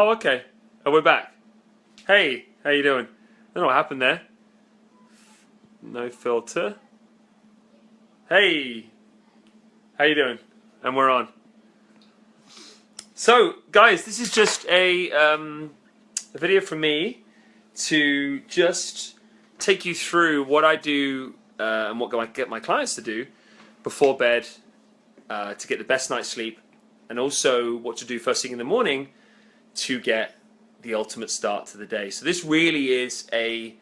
Oh, okay. Oh, we're back. Hey, how you doing? I don't know what happened there. No filter. Hey, how you doing? And we're on. So, guys, this is just a video from me to just take you through what I do and what I get my clients to do before bed to get the best night's sleep, and also what to do first thing in the morning to get the ultimate start to the day. So this really is a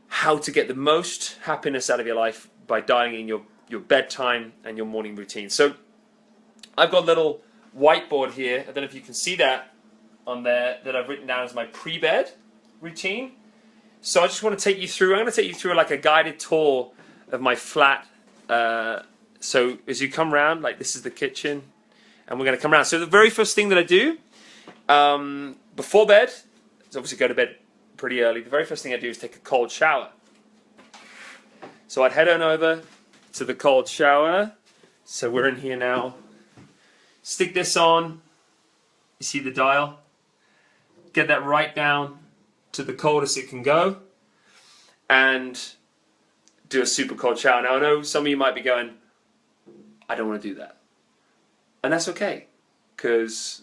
how to get the most happiness out of your life by dialing in your bedtime and your morning routine. So I've got a little whiteboard here. I don't know if you can see that on there, that I've written down as my pre-bed routine. So I just want to take you through, I'm going to take you through like a guided tour of my flat. So as you come around, like this is the kitchen, and we're going to come around. So the very first thing that I do before bed is obviously go to bed pretty early. The very first thing I do is take a cold shower. So I'd head on over to the cold shower. So we're in here now. Stick this on. You see the dial? Get that right down to the coldest it can go. And do a super cold shower. Now I know some of you might be going, I don't want to do that. And that's okay. Because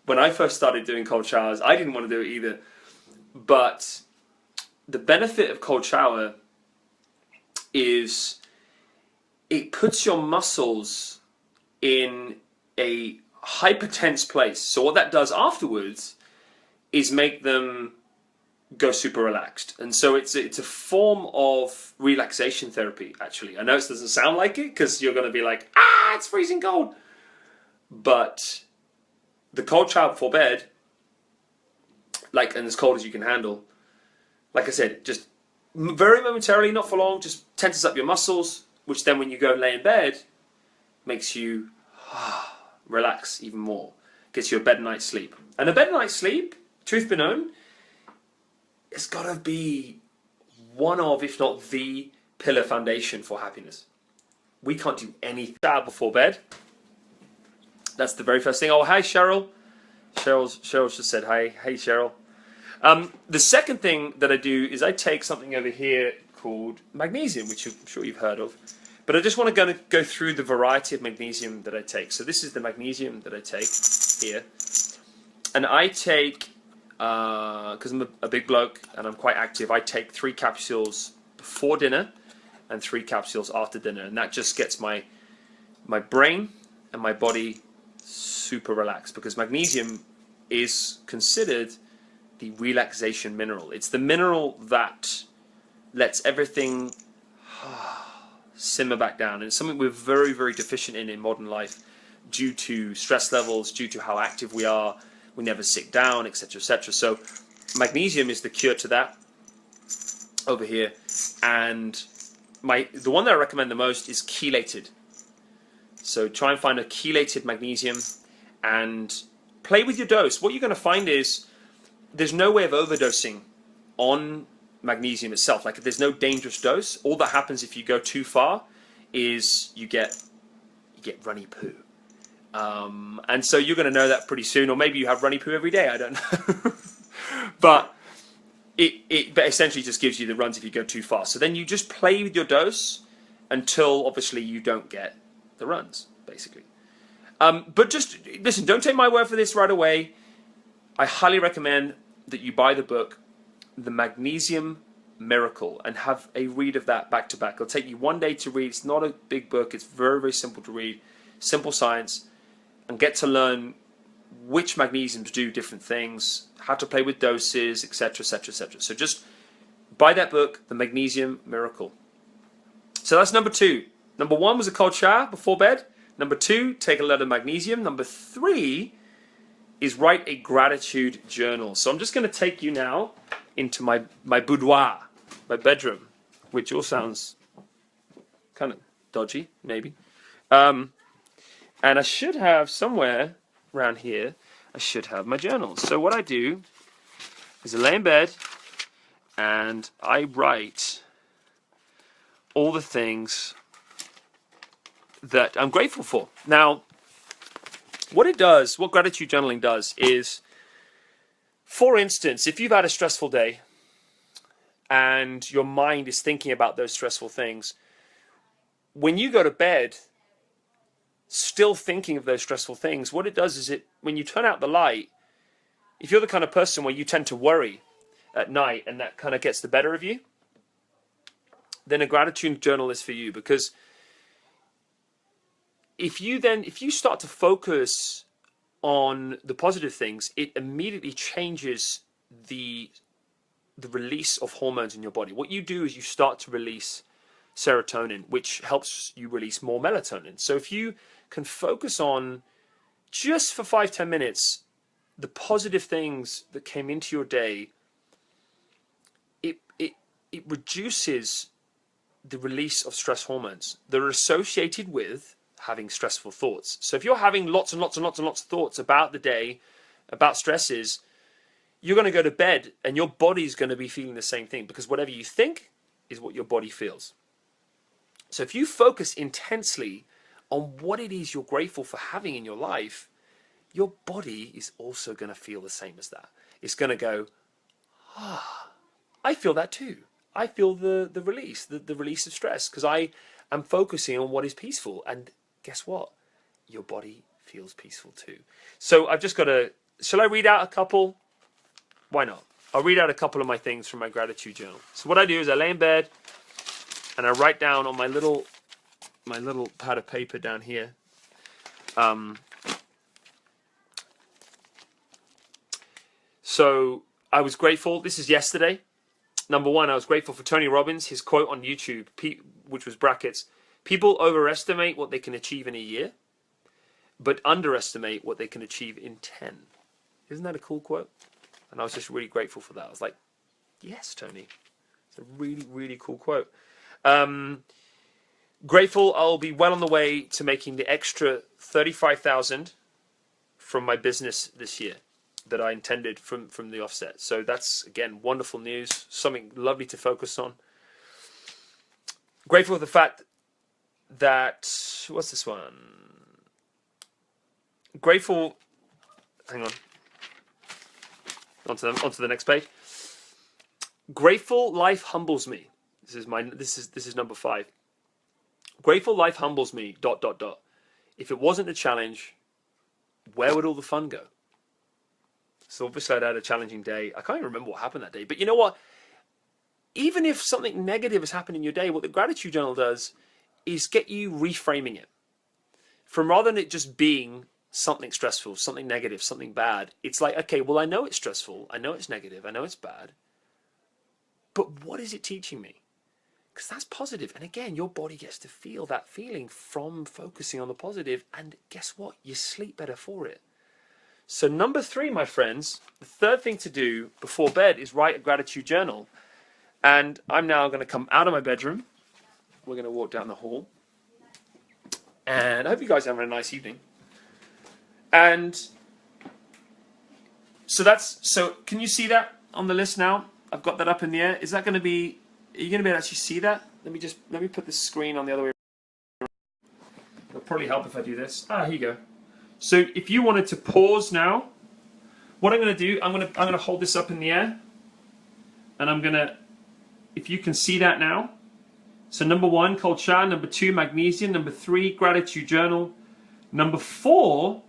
when I first started doing cold showers, I didn't want to do it either. But the benefit of cold shower is it puts your muscles in a hypertense place. So what that does afterwards is make them go super relaxed. And so it's a form of relaxation therapy, actually. I know it doesn't sound like it because you're going to be like, it's freezing cold. But the cold shower before bed, like, and as cold as you can handle, like I said, just very momentarily, not for long, just tenses up your muscles, which then when you go and lay in bed, makes you relax even more. Gets you a better night's sleep. And a better night's sleep, truth be known, it's got to be one of, if not the, pillar foundation for happiness. We can't do anything before bed. That's the very first thing. Oh, hi, Cheryl. Cheryl just said hi. Hey, Cheryl. The second thing that I do is I take something over here called magnesium, which I'm sure you've heard of. But I just want to go through the variety of magnesium that I take. So this is the magnesium that I take here. And I take, because I'm a big bloke and I'm quite active, I take 3 capsules before dinner and 3 capsules after dinner. And that just gets my brain and my body super relaxed, because magnesium is considered the relaxation mineral. It's the mineral that lets everything simmer back down. And it's something we're very, very deficient in modern life due to stress levels, due to how active we are. We never sit down, etc., etc. So magnesium is the cure to that over here. And the one that I recommend the most is chelated. So try and find a chelated magnesium and play with your dose. What you're going to find is there's no way of overdosing on magnesium itself. Like, there's no dangerous dose. All that happens if you go too far is you get runny poo. And so you're going to know that pretty soon, or maybe you have runny poo every day, I don't know. But it essentially just gives you the runs if you go too far. So then you just play with your dose until obviously you don't get the runs, basically. But just listen, don't take my word for this right away. I highly recommend that you buy the book, The Magnesium Miracle, and have a read of that back to back. It'll take you one day to read. It's not a big book. It's very, very simple to read. Simple science, and get to learn which magnesiums do different things, how to play with doses, etc., etc., etc. So just buy that book, The Magnesium Miracle. So that's number 2. Number 1 was a cold shower before bed. Number 2, take a lot of magnesium. Number 3 is write a gratitude journal. So I'm just going to take you now into my boudoir, my bedroom, which all sounds kind of dodgy, maybe. And I should have somewhere around here, I should have my journal. So what I do is I lay in bed and I write all the things that I'm grateful for. Now, what gratitude journaling does is For instance, if you've had a stressful day and your mind is thinking about those stressful things, when you go to bed still thinking of those stressful things, what it does is when you turn out the light, if you're the kind of person where you tend to worry at night and that kind of gets the better of you, then a gratitude journal is for you. Because if you start to focus on the positive things, it immediately changes the release of hormones in your body. What you do is you start to release serotonin, which helps you release more melatonin. So if you can focus on, just for 5-10 minutes, the positive things that came into your day, it reduces the release of stress hormones that are associated with having stressful thoughts. So if you're having lots and lots and lots and lots of thoughts about the day, about stresses, you're going to go to bed and your body's going to be feeling the same thing, because whatever you think is what your body feels. So if you focus intensely on what it is you're grateful for having in your life, your body is also going to feel the same as that. It's going to go, I feel that too. I feel the release, the release of stress, because I am focusing on what is peaceful. And guess what? Your body feels peaceful too. So I've just got shall I read out a couple? Why not? I'll read out a couple of my things from my gratitude journal. So what I do is I lay in bed and I write down on my little pad of paper down here. So I was grateful. This is yesterday. Number one, I was grateful for Tony Robbins, his quote on YouTube, which was brackets, "People overestimate what they can achieve in a year, but underestimate what they can achieve in 10. Isn't that a cool quote? And I was just really grateful for that. I was like, yes, Tony. It's a really, really cool quote. Grateful I'll be well on the way to making the extra $35,000 from my business this year that I intended from the offset. So that's, again, wonderful news, something lovely to focus on. Grateful for the fact that, what's this one? Grateful, hang on, onto the next page. Grateful life humbles me. This is number 5. Grateful life humbles me, ... If it wasn't a challenge, where would all the fun go? So obviously I'd had a challenging day. I can't even remember what happened that day. But you know what? Even if something negative has happened in your day, what the gratitude journal does is get you reframing it. From rather than it just being something stressful, something negative, something bad, it's like, okay, well, I know it's stressful. I know it's negative. I know it's bad. But what is it teaching me? Because that's positive. And again, your body gets to feel that feeling from focusing on the positive. And guess what? You sleep better for it. So number 3, my friends, the third thing to do before bed is write a gratitude journal. And I'm now going to come out of my bedroom. We're going to walk down the hall. And I hope you guys are having a nice evening. And so can you see that on the list now? I've got that up in the air. Is that going to be, are you going to be able to actually see that? Let me put the screen on the other way around. It'll probably help if I do this. Here you go. So if you wanted to pause now, what I'm going to do, I'm going to hold this up in the air, and I'm going to, if you can see that now. So number 1, cold shower. Number 2, magnesium. Number 3, gratitude journal. Number 4,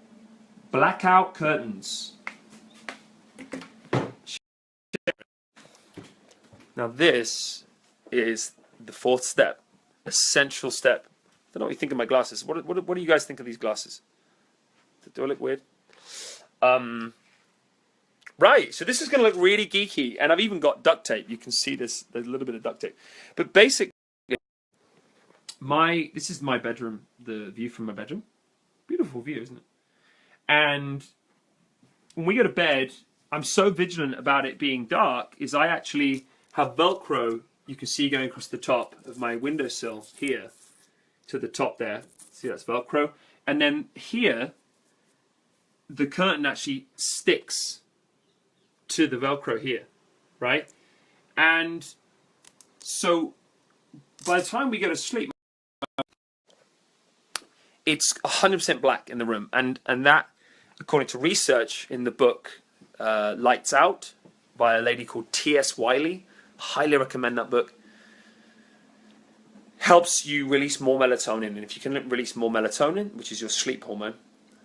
blackout curtains. Now this is the 4th step, essential step. I don't know what you think of my glasses. What do you guys think of these glasses? Do I look weird? Right, so this is going to look really geeky, and I've even got duct tape. You can see this, there's a little bit of duct tape. But basically, this is my bedroom, the view from my bedroom. Beautiful view, isn't it? And when we go to bed, I'm so vigilant about it being dark, is I actually have Velcro, you can see going across the top of my windowsill here to the top there. See, that's Velcro. And then here, the curtain actually sticks to the Velcro here, right? And so by the time we go to sleep, it's 100% black in the room. And that, according to research in the book, Lights Out by a lady called T.S. Wiley. Highly recommend that book. Helps you release more melatonin, and if you can release more melatonin, which is your sleep hormone,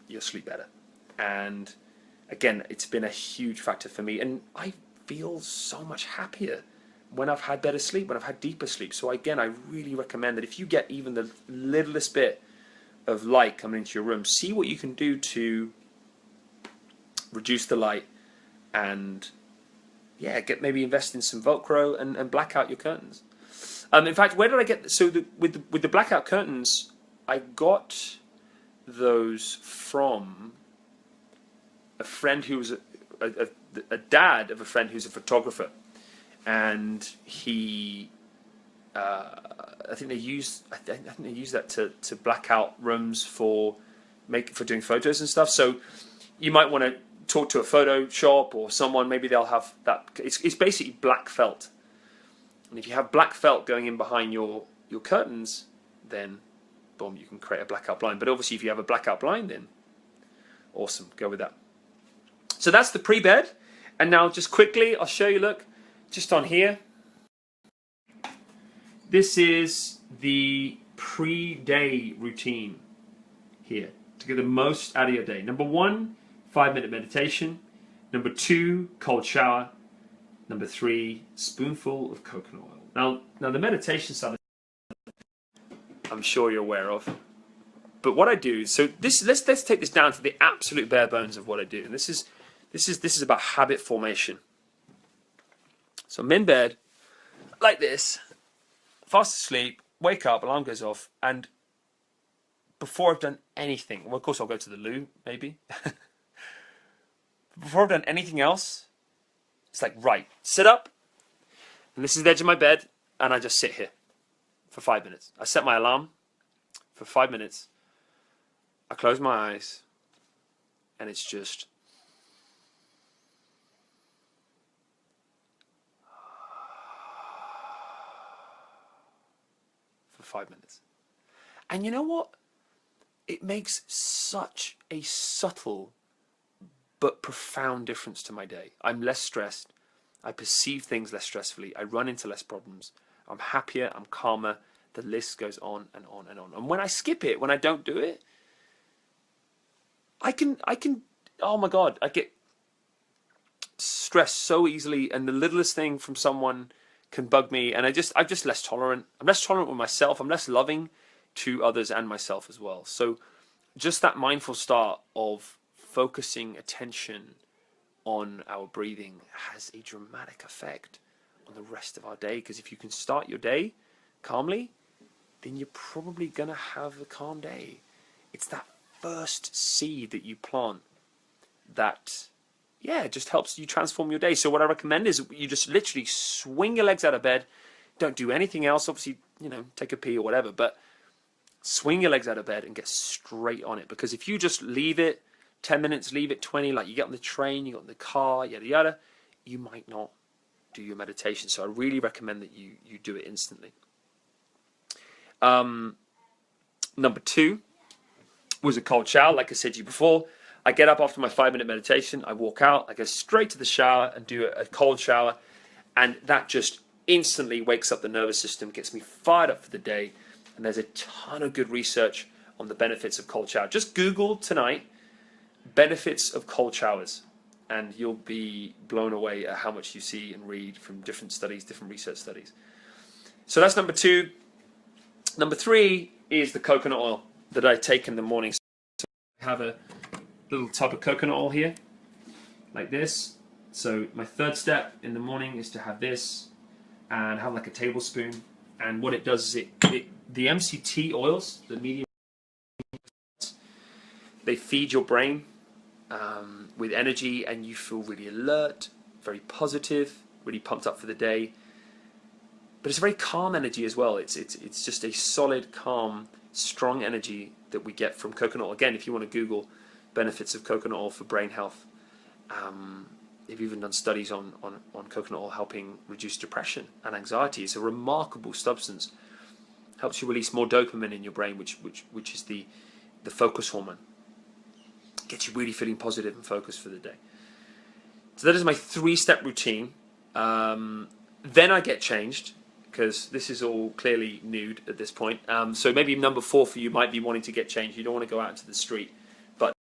you'll sleep better. And again, it's been a huge factor for me, and I feel so much happier when I've had better sleep, when I've had deeper sleep. So again, I really recommend that if you get even the littlest bit of light coming into your room, see what you can do to reduce the light, and yeah, maybe invest in some Velcro and black out your curtains. In fact, where did I get with the blackout curtains? I got those from a friend who was a dad of a friend who's a photographer, and he I think they use that to black out rooms for doing photos and stuff. So you might want to talk to a photo shop or someone. Maybe they'll have that. It's basically black felt. And if you have black felt going in behind your curtains, then boom, you can create a blackout blind. But obviously if you have a blackout blind, then awesome, go with that. So that's the pre-bed. And now just quickly, I'll show you, look, just on here. This is the pre-day routine here to get the most out of your day. Number 1, 5-minute meditation. Number 2, cold shower. Number 3, spoonful of coconut oil. Now the meditation side, I'm sure you're aware of. But what I do, so let's take this down to the absolute bare bones of what I do. And this is about habit formation. So I'm in bed like this, fast asleep, wake up, alarm goes off, and before I've done anything, well, of course I'll go to the loo, maybe. Before I've done anything else, it's like, right, sit up, and this is the edge of my bed, and I just sit here for 5 minutes. I set my alarm for 5 minutes. I close my eyes, and it's just for 5 minutes. And you know what? It makes such a subtle but profound difference to my day. I'm less stressed. I perceive things less stressfully. I run into less problems. I'm happier. I'm calmer. The list goes on and on and on. And when I skip it, when I don't do it, I can, oh my God, I get stressed so easily, and the littlest thing from someone can bug me, and I'm just less tolerant. I'm less tolerant with myself. I'm less loving to others and myself as well. So just that mindful start of focusing attention on our breathing has a dramatic effect on the rest of our day, because if you can start your day calmly, then you're probably going to have a calm day. It's that first seed that you plant that, yeah, just helps you transform your day. So what I recommend is you just literally swing your legs out of bed. Don't do anything else. Obviously, take a pee or whatever, but swing your legs out of bed and get straight on it. Because if you just leave it 10 minutes, leave it 20, like you get on the train, you get in the car, yada, yada, you might not do your meditation. So I really recommend that you do it instantly. Number 2 was a cold shower. Like I said to you before, I get up after my 5-minute meditation, I walk out, I go straight to the shower and do a cold shower, and that just instantly wakes up the nervous system, gets me fired up for the day. And there's a ton of good research on the benefits of cold shower. Just Google tonight, benefits of cold showers, and you'll be blown away at how much you see and read from different studies, different research studies. So that's number 2. Number 3 is the coconut oil that I take in the morning. So I have a little tub of coconut oil here, like this. So my third step in the morning is to have this and have like a tablespoon. And what it does is the MCT oils, the medium, they feed your brain with energy, and you feel really alert, very positive, really pumped up for the day. But it's a very calm energy as well. It's just a solid, calm, strong energy that we get from coconut oil. Again, if you want to Google benefits of coconut oil for brain health, they've even done studies on coconut oil helping reduce depression and anxiety. It's a remarkable substance. Helps you release more dopamine in your brain, which is the focus hormone. Gets you really feeling positive and focused for the day. So that is my 3-step routine. Then I get changed, because this is all clearly nude at this point. So maybe number 4 for you might be wanting to get changed. You don't want to go out into the street.